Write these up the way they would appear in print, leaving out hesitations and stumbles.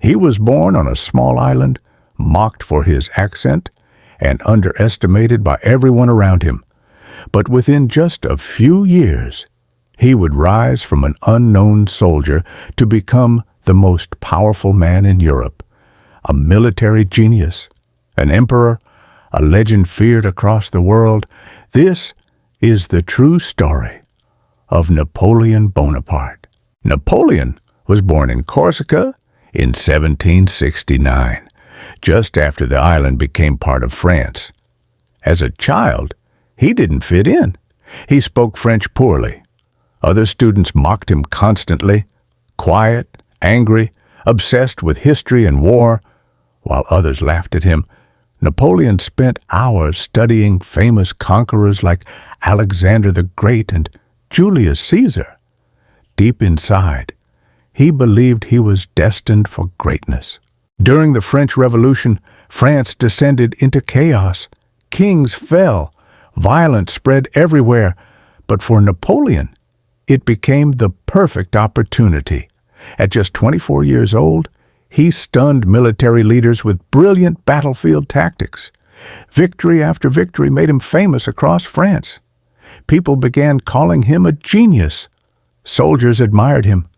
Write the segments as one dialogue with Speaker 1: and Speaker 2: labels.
Speaker 1: He was born on a small island, mocked for his accent, and underestimated by everyone around him. But within just a few years, he would rise from an unknown soldier to become the most powerful man in Europe, a military genius, an emperor, a legend feared across the world. This is the true story of Napoleon Bonaparte. Napoleon was born in Corsica in 1769, just after the island became part of France. As a child, he didn't fit in. He spoke French poorly. Other students mocked him constantly, quiet, angry, obsessed with history and war. While others laughed at him, Napoleon spent hours studying famous conquerors like Alexander the Great and Julius Caesar. Deep inside, he believed he was destined for greatness. During the French Revolution, France descended into chaos. Kings fell. Violence spread everywhere. But for Napoleon, it became the perfect opportunity. At just 24 years old, he stunned military leaders with brilliant battlefield tactics. Victory after victory made him famous across France. People began calling him a genius. Soldiers admired him.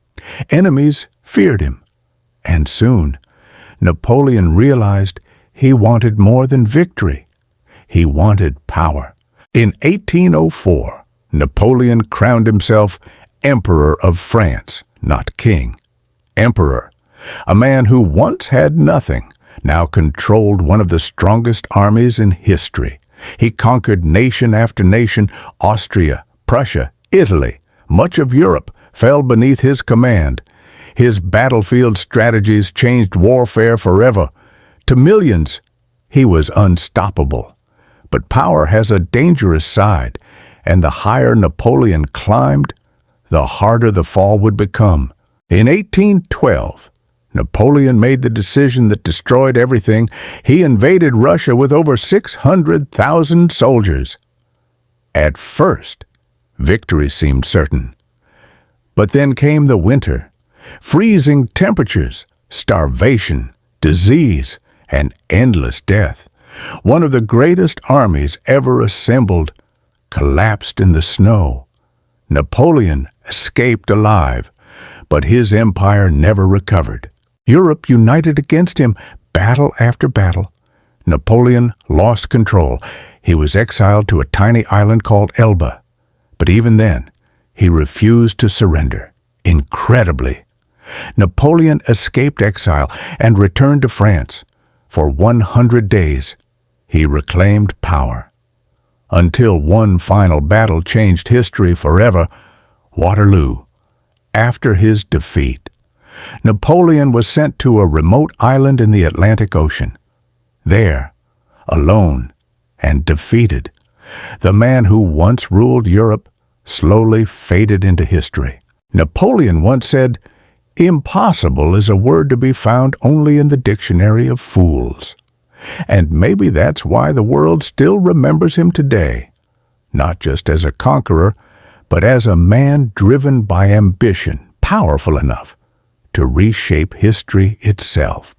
Speaker 1: Enemies feared him. And soon, Napoleon realized he wanted more than victory. He wanted power. In 1804, Napoleon crowned himself Emperor of France, not king. Emperor, a man who once had nothing, now controlled one of the strongest armies in history. He conquered nation after nation. Austria, Prussia, Italy, much of Europe fell beneath his command. His battlefield strategies changed warfare forever. To millions, he was unstoppable. But power has a dangerous side, and the higher Napoleon climbed, the harder the fall would become. In 1812, Napoleon made the decision that destroyed everything. He invaded Russia with over 600,000 soldiers. At first, victory seemed certain. But then came the winter, freezing temperatures, starvation, disease, and endless death. One of the greatest armies ever assembled collapsed in the snow. Napoleon escaped alive, but his empire never recovered. Europe united against him, battle after battle. Napoleon lost control. He was exiled to a tiny island called Elba. But even then, he refused to surrender. Incredibly, Napoleon escaped exile and returned to France. For 100 days, he reclaimed power. Until one final battle changed history forever, Waterloo. After his defeat, Napoleon was sent to a remote island in the Atlantic Ocean. There, alone and defeated, the man who once ruled Europe slowly faded into history. Napoleon once said, "Impossible is a word to be found only in the dictionary of fools." And maybe that's why the world still remembers him today, not just as a conqueror, but as a man driven by ambition, powerful enough to reshape history itself.